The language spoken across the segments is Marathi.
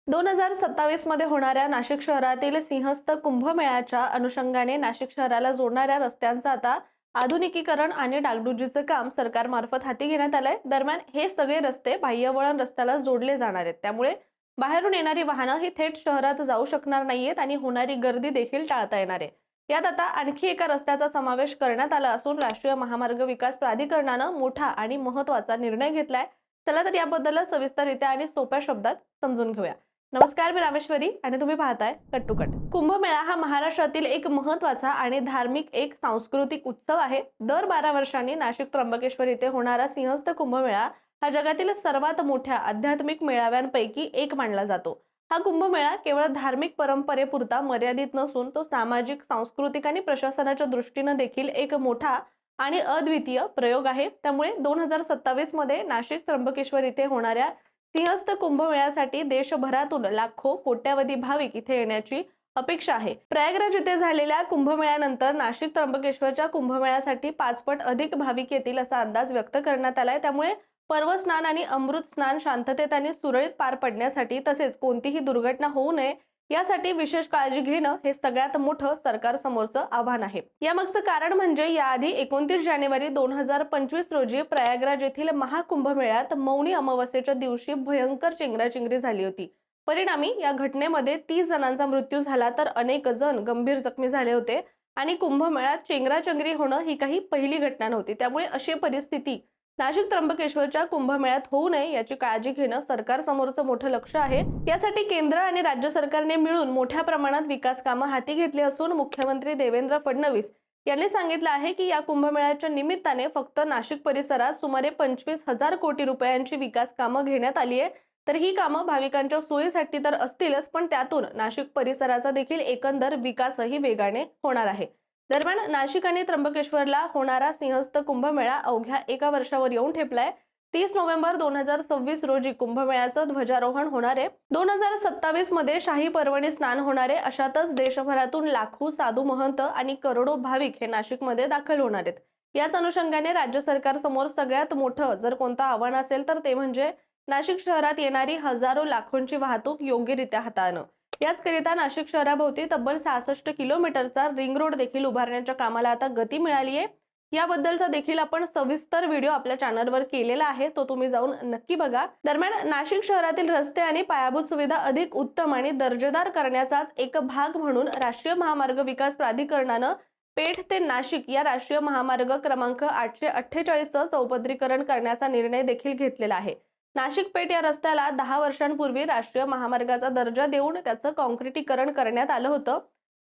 2027 मध्ये होणाऱ्या नाशिक शहरातील सिंहस्थ कुंभमेळ्याच्या अनुषंगाने नाशिक शहराला जोडणाऱ्या रस्त्यांचं आता आधुनिकीकरण आणि डागडुजीचं काम सरकारमार्फत हाती घेण्यात आलंय। दरम्यान हे सगळे रस्ते बाह्यवळण रस्त्याला जोडले जाणार आहेत, त्यामुळे बाहेरून येणारी वाहनं ही थेट शहरात जाऊ शकणार नाहीयेत आणि होणारी गर्दी देखील टाळता येणार आहे। यात आता आणखी एका रस्त्याचा समावेश करण्यात आला असून राष्ट्रीय महामार्ग विकास प्राधिकरणानं मोठा आणि महत्त्वाचा निर्णय घेतलाय। चला तर याबद्दल सविस्तररित्या आणि सोप्या शब्दात समजून घेऊया। नमस्कार, मी रामेश्वरी आणि तुम्ही पाहताय कट टू कट। कुंभमेळा हा महाराष्ट्रातील एक महत्त्वाचा आणि धार्मिक एक सांस्कृतिक उत्सव आहे। दर 12 वर्षांनी नाशिक त्र्यंबकेश्वर येथे होणारा सिंहस्थ कुंभमेळा हा जगातील सर्वात मोठ्या आध्यात्मिक मेळाव्यांपैकी एक मानला जातो। हा कुंभमेळा केवळ धार्मिक परंपरेपुरता मर्यादित नसून तो सामाजिक, सांस्कृतिक आणि प्रशासनाच्या दृष्टीने देखील एक मोठा आणि अद्वितीय प्रयोग आहे। त्यामुळे 2027 मध्ये नाशिक त्र्यंबकेश्वर येथे होणाऱ्या सिंहस्थ कुंभमेळ्यासाठी देशभरातून लाखो कोट्यावधी भाविक इथे येण्याची अपेक्षा आहे। प्रयागराज येथे झालेल्या कुंभमेळ्यानंतर नाशिक त्र्यंबकेश्वरच्या कुंभमेळ्यासाठी 5 पट अधिक भाविक येतील असा अंदाज व्यक्त करण्यात आलाय। त्यामुळे पर्व स्नान आणि अमृत स्नान शांततेत आणि सुरळीत पार पडण्यासाठी तसेच कोणतीही दुर्घटना होऊ नये यासाठी विशेष काळजी घेणं हे सगळ्यात मोठं सरकार समोरचं आव्हान आहे। यामागचं कारण म्हणजे याआधी 29 जानेवारी 2025 रोजी प्रयागराज येथील महाकुंभमेळ्यात मौनी अमावस्येच्या दिवशी भयंकर चेंगराचेंगरी झाली होती। परिणामी या घटनेमध्ये 30 जणांचा मृत्यू झाला तर अनेक जण गंभीर जखमी झाले होते आणि कुंभमेळ्यात चेंगराचेंगरी होणं ही काही पहिली घटना नव्हती। त्यामुळे अशी परिस्थिती नाशिक त्र्यंबकेश्वरच्या कुंभमेळ्यात होऊ नये याची काळजी घेणं सरकार समोरचं मोठं लक्ष आहे। यासाठी केंद्र आणि राज्य सरकारने मिळून मोठ्या प्रमाणात विकास कामं हाती घेतली असून मुख्यमंत्री देवेंद्र फडणवीस यांनी सांगितलं आहे की या कुंभमेळ्याच्या निमित्ताने फक्त नाशिक परिसरात सुमारे 25,000 कोटी रुपयांची विकास कामं घेण्यात आली आहे। तर ही कामं भाविकांच्या सोयीसाठी तर असतीलच, पण त्यातून नाशिक परिसराचा देखील एकंदर विकासही वेगाने होणार आहे। दरम्यान नाशिक आणि त्र्यंबकेश्वरला होणारा सिंहस्थ कुंभमेळा अवघ्या एका वर्षावर येऊन ठेपलाय। 30 नोव्हेंबर 2026 रोजी कुंभमेळ्याचं ध्वजारोहण होणार आहे। 2027 मध्ये शाही पर्वणी स्नान होणार आहे। अशातच देशभरातून लाखो साधू महंत आणि करोडो भाविक हे नाशिकमध्ये दाखल होणार आहेत। याच अनुषंगाने राज्य सरकार समोर सगळ्यात मोठं जर कोणतं आव्हान असेल तर ते म्हणजे नाशिक शहरात येणारी हजारो लाखोंची वाहतूक योग्यरित्या हाताळणं। याचकरिता नाशिक शहराभोवती तब्बल 66 किलोमीटरचा रिंग रोड देखील उभारण्याच्या कामाला आता गती मिळाली आहे। याबद्दलचा देखील आपण सविस्तर व्हिडिओ आपल्या चॅनलवर केलेला आहे, तो तुम्ही जाऊन नक्की बघा। दरम्यान नाशिक शहरातील रस्ते आणि पायाभूत सुविधा अधिक उत्तम आणि दर्जेदार करण्याचाच एक भाग म्हणून राष्ट्रीय महामार्ग विकास प्राधिकरणानं पेठ ते नाशिक या राष्ट्रीय महामार्ग क्रमांक 848चं चौपदरीकरण करण्याचा निर्णय देखील घेतलेला आहे। नाशिक पेठ या रस्त्याला 10 वर्षांपूर्वी राष्ट्रीय महामार्गाचा दर्जा देऊन त्याचं काँक्रिटीकरण करण्यात आलं होतं।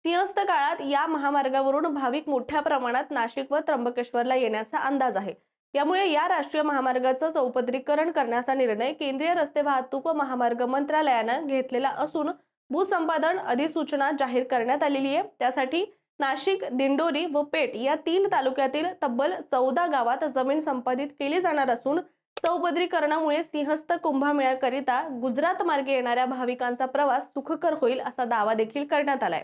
सिंहस्थ काळात या महामार्गावरून भाविक मोठ्या प्रमाणात नाशिक व त्र्यंबकेश्वरला येण्याचा अंदाज आहे। यामुळे या राष्ट्रीय महामार्गाचं चौपदरीकरण करण्याचा निर्णय केंद्रीय रस्ते वाहतूक व महामार्ग मंत्रालयानं घेतलेला असून भूसंपादन अधिसूचना जाहीर करण्यात आलेली आहे। त्यासाठी नाशिक, दिंडोरी व पेठ या 3 तालुक्यातील तब्बल 14 गावात जमीन संपादित केली जाणार असून चौपदरीकरणामुळे सिंहस्थ कुंभमेळ्याकरिता गुजरात मार्गे येणाऱ्या भाविकांचा प्रवास सुखकर होईल असा दावा देखील करण्यात आलाय।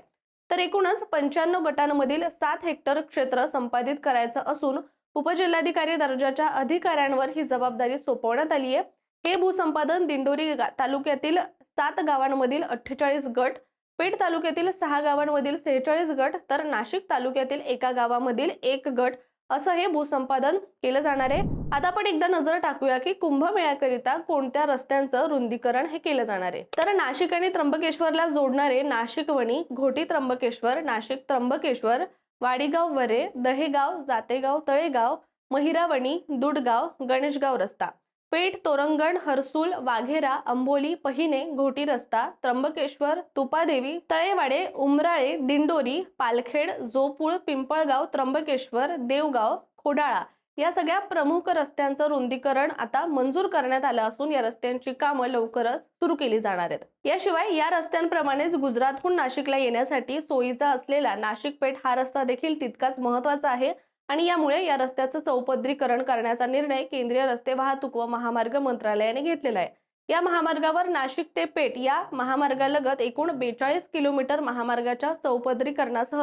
तर एकूणच 95 गटांमधील 7 हेक्टर क्षेत्र संपादित करायचं असून उपजिल्हाधिकारी दर्जाच्या अधिकाऱ्यांवर ही जबाबदारी सोपवण्यात आली आहे। हे भूसंपादन दिंडोरी तालुक्यातील 7 गावांमधील 48 गट, पेठ तालुक्यातील 6 गावांमधील 46 गट तर नाशिक तालुक्यातील 1 गावामधील 1 गट असं हे भूसंपादन केलं जाणार आहे। आता आपण एकदा नजर टाकूया की कुंभमेळ्याकरिता कोणत्या रस्त्यांचं रुंदीकरण हे केलं जाणार आहे। तर नाशिक आणि त्र्यंबकेश्वरला जोडणारे नाशिक वणी, घोटी त्र्यंबकेश्वर, नाशिक त्र्यंबकेश्वर, वाडीगाव वरे, दहेगाव, जातेगाव, तळेगाव, महिरावणी, दुडगाव, गणेशगाव रस्ता, पेठ, तोरंगण, हर्सुल, वाघेरा, अंबोली, पहिने, घोटी रस्ता, त्र्यंबकेश्वर, तुपादेवी, तळेवाडे, उमराळे, दिंडोरी, पालखेड, जोपूळ, पिंपळगाव, त्र्यंबकेश्वर, देवगाव, खोडाळा या सगळ्या प्रमुख रस्त्यांचं रुंदीकरण आता मंजूर करण्यात आलं असून या रस्त्यांची कामं लवकरच सुरू केली जाणार आहेत। याशिवाय या रस्त्यांप्रमाणेच गुजरातहून नाशिकला येण्यासाठी सोयीचा असलेला नाशिक पेठ हा रस्ता देखील तितकाच महत्त्वाचा आहे आणि यामुळे या रस्त्याचं चौपदरीकरण करण्याचा निर्णय केंद्रीय रस्ते वाहतूक व महामार्ग मंत्रालयाने घेतलेला आहे। या महामार्गावर नाशिक ते पेठ या महामार्गालगत एकूण 42 किलोमीटर महामार्गाच्या चौपदरीकरणासह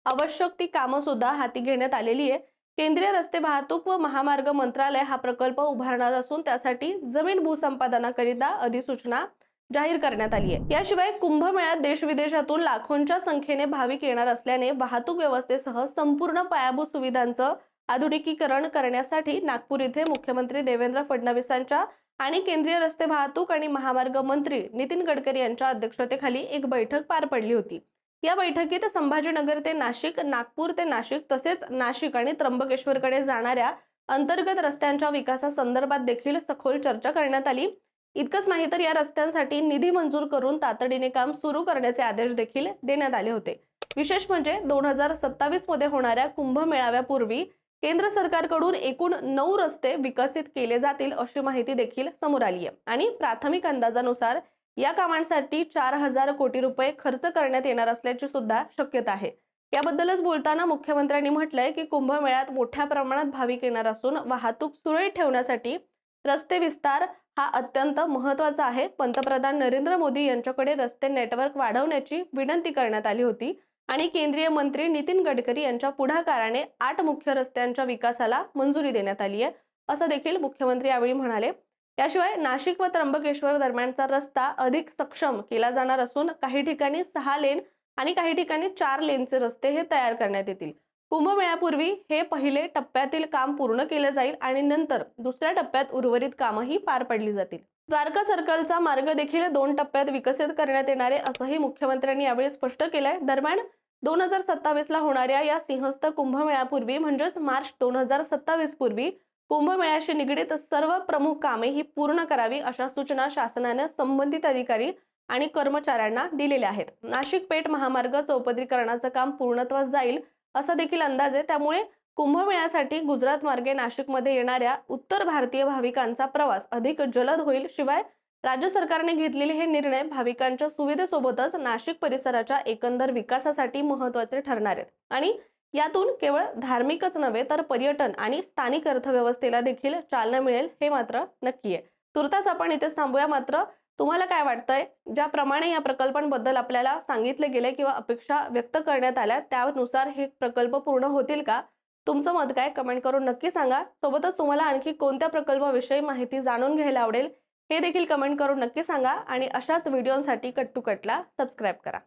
आवश्यक ती कामं सुद्धा हाती घेण्यात आलेली आहे। केंद्रीय रस्ते वाहतूक व महामार्ग मंत्रालय हा प्रकल्प उभारणार असून त्यासाठी जमीन भूसंपादनाकरिता अधिसूचना जाहीर करण्यात आली आहे। याशिवाय कुंभमेळ्यात देश-विदेशातून लाखोंच्या संख्येने भाविक येणार असल्याने वाहतूक व्यवस्थेसह संपूर्ण पायाभूत सुविधांचं आधुनिकीकरण करण्यासाठी नागपूर इथे मुख्यमंत्री देवेंद्र फडणवीसांच्या आणि केंद्रीय रस्ते वाहतूक आणि महामार्ग मंत्री नितीन गडकरी यांच्या अध्यक्षतेखाली एक बैठक पार पडली होती। या बैठकीत संभाजीनगर ते नाशिक, नागपूर ते नाशिक तसेच नाशिक आणि त्र्यंबकेश्वरकडे जाणाऱ्या अंतर्गत रस्त्यांच्या विकासासंदर्भात देखील सखोल चर्चा करण्यात आली। इतकंच नाही तर या रस्त्यांसाठी निधी मंजूर करून तातडीने काम सुरू करण्याचे आदेश देखील देण्यात आले होते। विशेष म्हणजे 2027 मध्ये होणाऱ्या कुंभ मेळाव्यापूर्वी केंद्र सरकारकडून एकूण 9 रस्ते विकसित केले जातील अशी माहिती देखील समोर आली आहे आणि प्राथमिक अंदाजानुसार या कामांसाठी 4000 कोटी रुपये खर्च करण्यात येणार असल्याची सुद्धा शक्यता आहे। याबद्दलच बोलताना मुख्यमंत्र्यांनी म्हटलंय की कुंभमेळ्यात मोठ्या प्रमाणात भाविक येणार असून वाहतूक सुरळीत ठेवण्यासाठी रस्ते विस्तार हा अत्यंत महत्त्वाचा आहे। पंतप्रधान नरेंद्र मोदी यांच्याकडे रस्ते नेटवर्क वाढवण्याची विनंती करण्यात आली होती आणि केंद्रीय मंत्री नितीन गडकरी यांच्या पुढाकाराने 8 मुख्य रस्त्यांच्या विकासाला मंजुरी देण्यात आली आहे असं देखील मुख्यमंत्री यावेळी म्हणाले। याशिवाय नाशिक व त्र्यंबकेश्वर दरम्यानचा रस्ता अधिक सक्षम केला जाणार असून काही ठिकाणी 6 लेन आणि काही ठिकाणी 4 लेनचे रस्ते हे तयार करण्यात येतील। कुंभमेळ्यापूर्वी हे पहिले टप्प्यातील काम पूर्ण केले जाईल आणि नंतर दुसऱ्या टप्प्यात उर्वरित कामही पार पडली जातील। द्वारका सर्कलचा मार्ग देखील 2 टप्प्यात विकसित करण्यात येणार आहे असंही मुख्यमंत्र्यांनी यावेळी स्पष्ट केलंय। दरम्यान 2027 ला होणाऱ्या या सिंहस्थ कुंभमेळ्यापूर्वी म्हणजेच मार्च 2027 पूर्वी कुंभमेळ्याशी निगडीत सर्व प्रमुख कामे ही पूर्ण करावी अशा सूचना शासनाने संबंधित अधिकारी आणि कर्मचाऱ्यांना दिलेल्या आहेत। नाशिक पेठ महामार्ग चौपदरीकरणाचं काम पूर्णत्वास जाईल असा देखील अंदाज आहे। त्यामुळे कुंभमेळ्यासाठी गुजरात मार्गे नाशिकमध्ये येणाऱ्या उत्तर भारतीय भाविकांचा प्रवास अधिक जलद होईल। शिवाय राज्य सरकारने घेतलेले हे निर्णय भाविकांच्या सुविधेसोबतच नाशिक परिसराच्या एकंदर विकासासाठी महत्त्वाचे ठरणार आहेत आणि यातून केवळ धार्मिकच नव्हे तर पर्यटन आणि स्थानिक अर्थव्यवस्थेला देखील चालना मिळेल हे मात्र नक्की आहे। तुर्तास आपण इथेच थांबूया। मात्र तुम्हाला काय वाटतंय? ज्याप्रमाणे या प्रकल्पांबद्दल आपल्याला सांगितले गेले किंवा अपेक्षा व्यक्त करण्यात आल्या त्यानुसार हे प्रकल्प पूर्ण होतील का? तुमचं मत काय? कमेंट करून नक्की सांगा। सोबतच तुम्हाला आणखी कोणत्या प्रकल्पाविषयी माहिती जाणून घ्यायला आवडेल हे देखील कमेंट करून नक्की सांगा आणि अशाच व्हिडिओंसाठी कट टू कटला सबस्क्राइब करा।